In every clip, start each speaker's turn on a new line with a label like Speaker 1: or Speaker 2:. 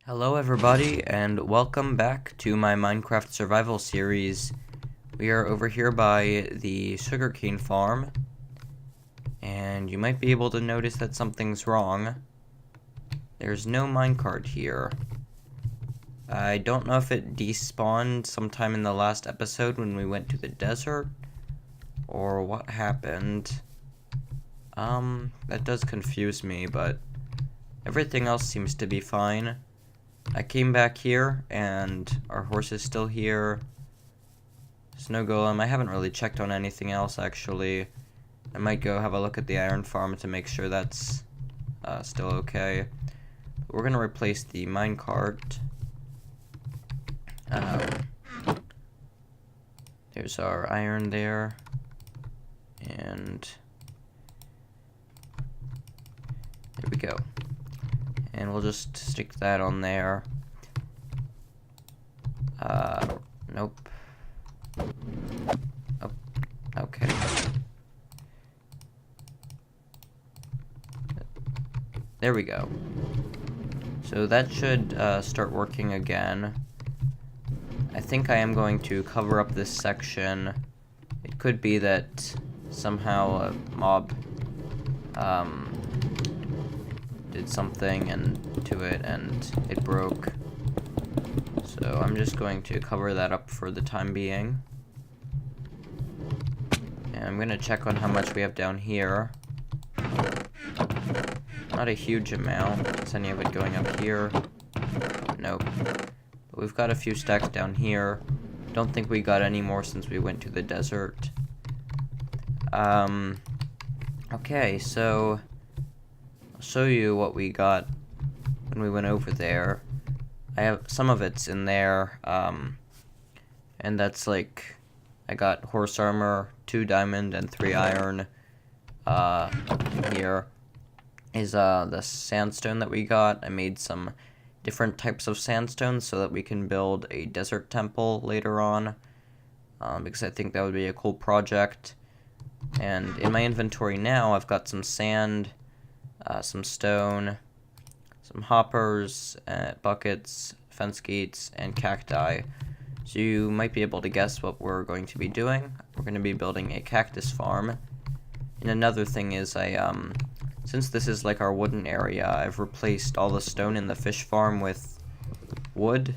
Speaker 1: Hello everybody, and welcome back to my Minecraft survival series. We are over here by the sugarcane farm, and you might be able to notice that something's wrong. There's no minecart here. I don't know if it despawned sometime in the last episode when we went to the desert, or what happened. That does confuse me, but everything else seems to be fine. I came back here, and our horse is still here. Snow golem, I haven't really checked on anything else, actually. I might go have a look at the iron farm to make sure that's still okay. But we're gonna replace the minecart. There's our iron there. And there we go. And we'll just stick that on there. Nope. Oh, okay. There we go. So that should start working again. I think I am going to cover up this section. It could be that somehow a mob did something to it and it broke. So I'm just going to cover that up for the time being. And I'm gonna check on how much we have down here. Not a huge amount. Is any of it going up here? Nope. But we've got a few stacks down here. Don't think we got any more since we went to the desert. Okay, so I'll show you what we got when we went over there. I have some of it's in there, and that's like, I got horse armor, 2 diamond, and 3 iron. In here is the sandstone that we got. I made some different types of sandstone so that we can build a desert temple later on, because I think that would be a cool project. And in my inventory now, I've got some sand, some stone, some hoppers, buckets, fence gates, and cacti. So you might be able to guess what we're going to be doing. We're going to be building a cactus farm. And another thing is since this is like our wooden area, I've replaced all the stone in the fish farm with wood.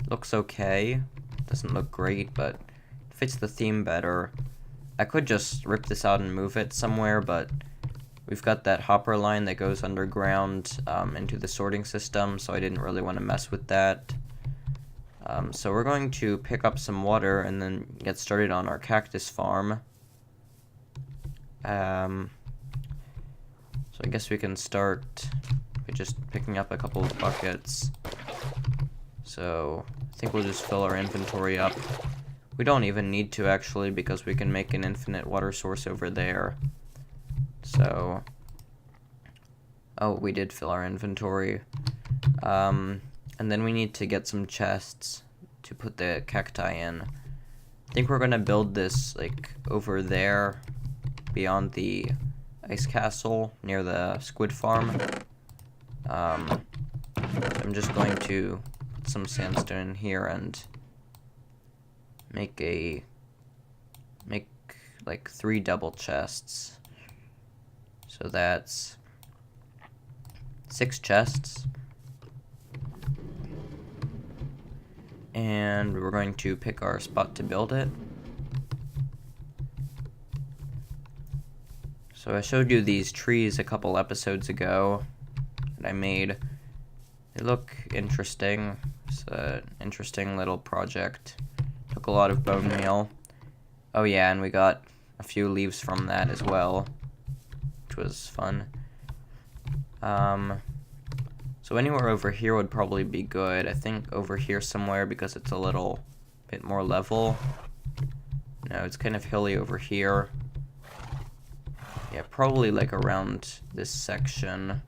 Speaker 1: Looks okay. Doesn't look great, but it fits the theme better. I could just rip this out and move it somewhere, but we've got that hopper line that goes underground into the sorting system, so I didn't really want to mess with that. So we're going to pick up some water and then get started on our cactus farm. So I guess we can start by just picking up a couple of buckets. So I think we'll just fill our inventory up. We don't even need to, actually, because we can make an infinite water source over there. So, oh, we did fill our inventory. And then we need to get some chests to put the cacti in. I think we're gonna build this, like, over there, beyond the ice castle, near the squid farm. I'm just going to put some sandstone in here and make like 3 double chests. So that's 6 chests. And we're going to pick our spot to build it. So I showed you these trees a couple episodes ago that I made. They look interesting. It's an interesting little project. Took a lot of bone meal. Oh yeah, and we got a few leaves from that as well, which was fun. So anywhere over here would probably be good. I think over here somewhere, because it's a little bit more level. No, it's kind of hilly over here. Yeah, probably like around this section.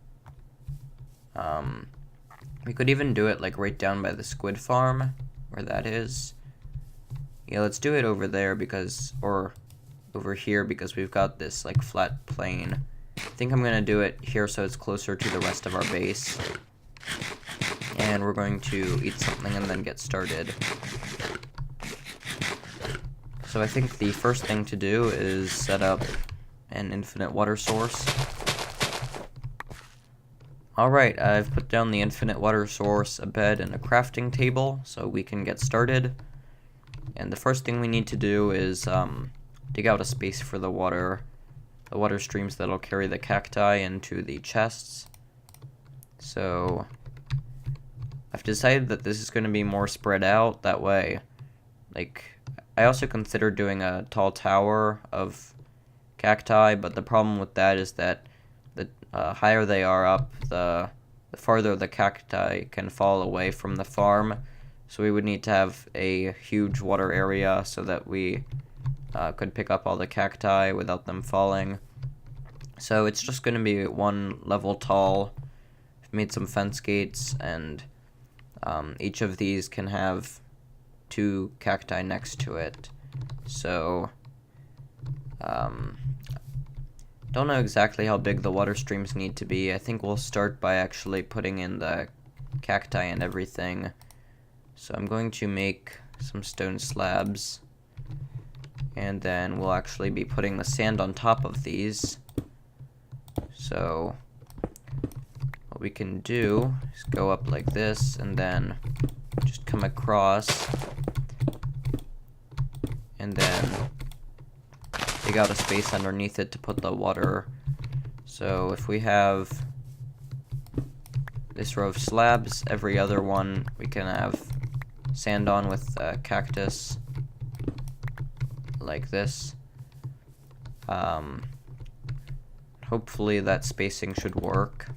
Speaker 1: We could even do it like right down by the squid farm, where that is. Yeah, let's do it over there or over here, because we've got this like flat plane. I think I'm gonna do it here so it's closer to the rest of our base. and we're going to eat something and then get started. So I think the first thing to do is set up an infinite water source. Alright, I've put down the infinite water source, a bed, and a crafting table, so we can get started. And the first thing we need to do is dig out a space for the water streams that'll carry the cacti into the chests. So I've decided that this is going to be more spread out, that way, like, I also considered doing a tall tower of cacti, but the problem with that is that the higher they are up, the farther the cacti can fall away from the farm. So we would need to have a huge water area so that we could pick up all the cacti without them falling. So it's just going to be one level tall. I've made some fence gates, and each of these can have 2 cacti next to it. So don't know exactly how big the water streams need to be. I think we'll start by actually putting in the cacti and everything. So I'm going to make some stone slabs, and then we'll actually be putting the sand on top of these. So what we can do is go up like this, and then just come across, and then dig out a space underneath it to put the water. So if we have this row of slabs, every other one we can have sand on with cactus, like this. Hopefully that spacing should work.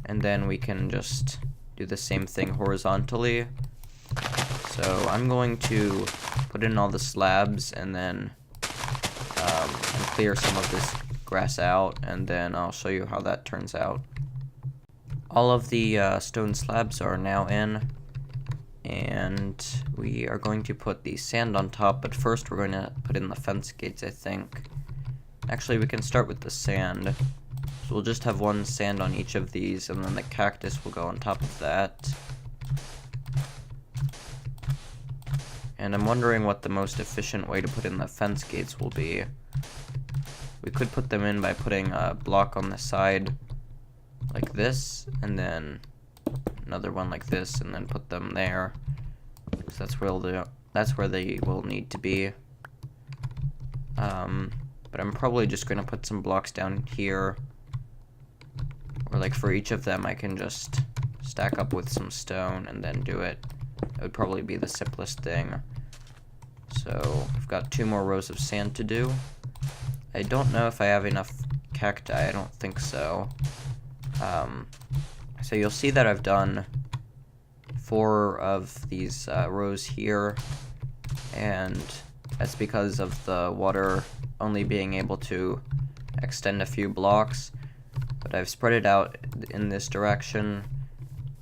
Speaker 1: And then we can just do the same thing horizontally. So I'm going to put in all the slabs and then and clear some of this grass out, and then I'll show you how that turns out. All of the stone slabs are now in, and we are going to put the sand on top, but first we're going to put in the fence gates, I think. Actually, we can start with the sand. So we'll just have one sand on each of these, and then the cactus will go on top of that. And I'm wondering what the most efficient way to put in the fence gates will be. We could put them in by putting a block on the side like this, and then another one like this, and then put them there. So that's where they will need to be. But I'm probably just going to put some blocks down here, or like for each of them I can just stack up with some stone and then do it. That would probably be the simplest thing. So I've got 2 more rows of sand to do. I don't know if I have enough cacti. I don't think so. So you'll see that I've done 4 of these rows here, and that's because of the water only being able to extend a few blocks. But I've spread it out in this direction,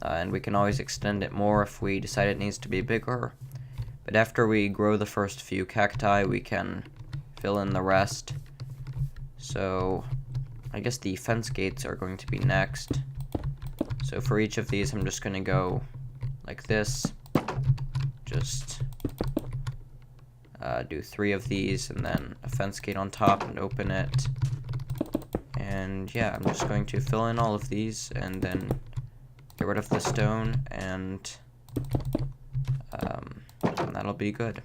Speaker 1: and we can always extend it more if we decide it needs to be bigger. But after we grow the first few cacti, we can fill in the rest. So I guess the fence gates are going to be next. So for each of these, I'm just going to go like this. Just do 3 of these, and then a fence gate on top and open it. And yeah, I'm just going to fill in all of these and then get rid of the stone, and that'll be good.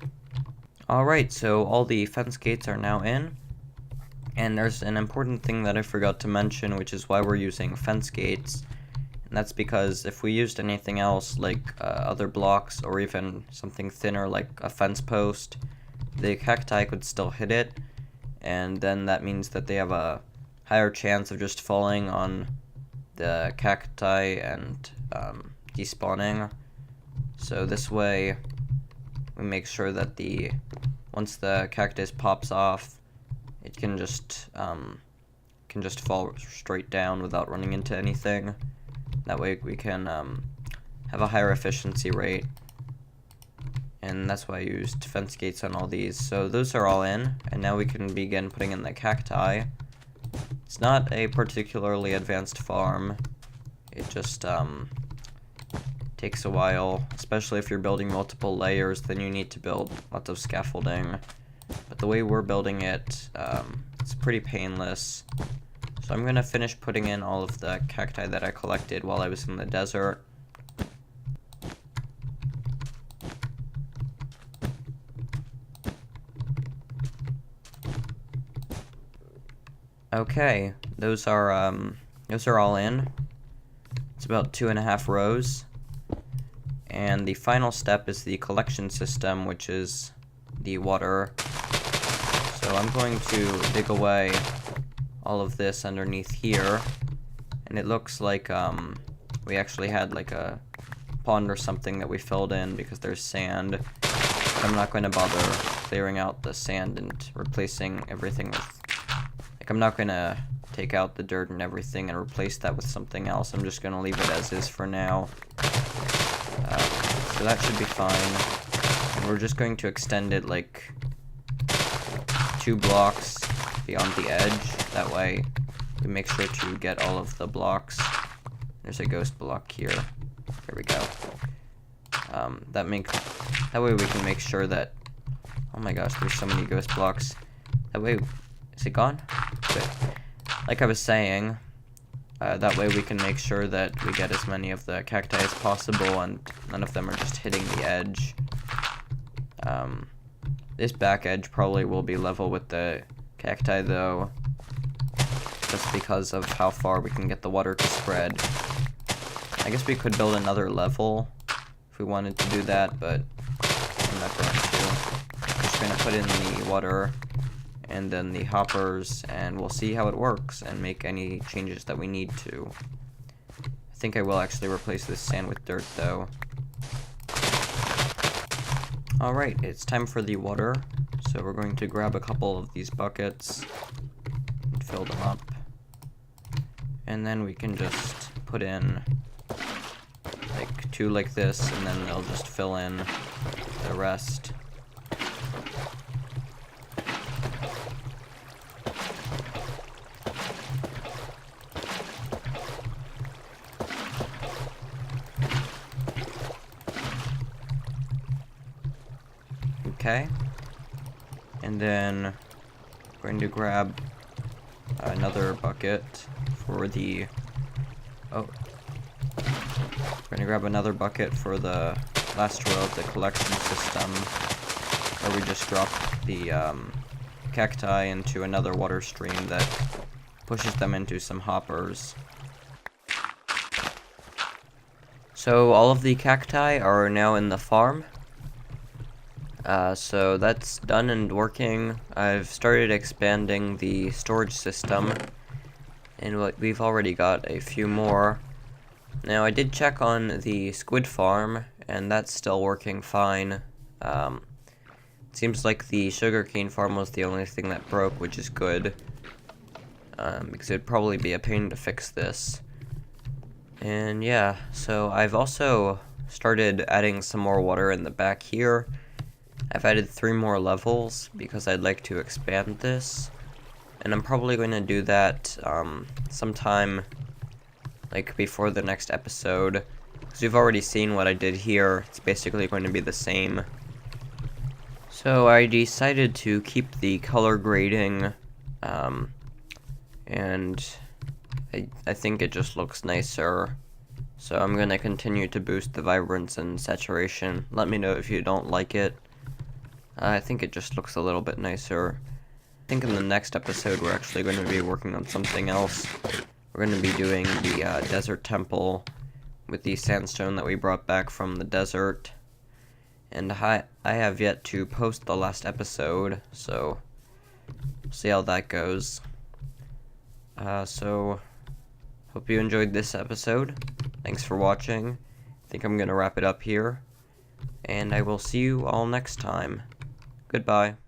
Speaker 1: Alright, so all the fence gates are now in, and there's an important thing that I forgot to mention, which is why we're using fence gates. And that's because if we used anything else, like other blocks, or even something thinner like a fence post, the cacti could still hit it, and then that means that they have a higher chance of just falling on the cacti and despawning. So this way we make sure that once the cactus pops off, it can just fall straight down without running into anything. That way we can have a higher efficiency rate, and that's why I used fence gates on all these. So those are all in, and now we can begin putting in the cacti. It's not a particularly advanced farm. It just Takes a while, especially if you're building multiple layers, then you need to build lots of scaffolding. But the way we're building it, it's pretty painless. So I'm gonna finish putting in all of the cacti that I collected while I was in the desert. Okay, those are all in. It's about 2.5 rows. And the final step is the collection system, which is the water. So I'm going to dig away all of this underneath here. And it looks like we actually had like a pond or something that we filled in because there's sand. But I'm not going to bother clearing out the sand and replacing everything with... Like, I'm not going to take out the dirt and everything and replace that with something else. I'm just going to leave it as is for now. So that should be fine. And we're just going to extend it like 2 blocks beyond the edge. That way we make sure to get all of the blocks. There's a ghost block here. There we go. That way we can make sure that... Oh my gosh, there's so many ghost blocks. That way... Is it gone? Good. Like I was saying, that way we can make sure that we get as many of the cacti as possible and none of them are just hitting the edge. This back edge probably will be level with the cacti though, just because of how far we can get the water to spread. I guess we could build another level if we wanted to do that, but I'm not going to. I'm just going to put in the water and then the hoppers, and we'll see how it works and make any changes that we need to. I think I will actually replace this sand with dirt though. Alright, it's time for the water. So we're going to grab a couple of these buckets and fill them up. And then we can just put in like 2 like this, and then they'll just fill in the rest. Okay, and then I'm going to grab another bucket for the, we're going to grab another bucket for the last row of the collection system, where we just drop the cacti into another water stream that pushes them into some hoppers. So all of the cacti are now in the farm. So that's done and working. I've started expanding the storage system, and we've already got a few more. Now I did check on the squid farm, and that's still working fine. It seems like the sugarcane farm was the only thing that broke, which is good, because it'd probably be a pain to fix this. And yeah, so I've also started adding some more water in the back here. I've added 3 more levels because I'd like to expand this, and I'm probably going to do that sometime like before the next episode, because you've already seen what I did here. It's basically going to be the same. So I decided to keep the color grading, and I think it just looks nicer. So I'm going to continue to boost the vibrance and saturation. Let me know if you don't like it. I think it just looks a little bit nicer. I think in the next episode we're actually going to be working on something else. We're going to be doing the desert temple with the sandstone that we brought back from the desert. And I have yet to post the last episode, so we'll see how that goes. So hope you enjoyed this episode. Thanks for watching. I think I'm going to wrap it up here, and I will see you all next time. Goodbye.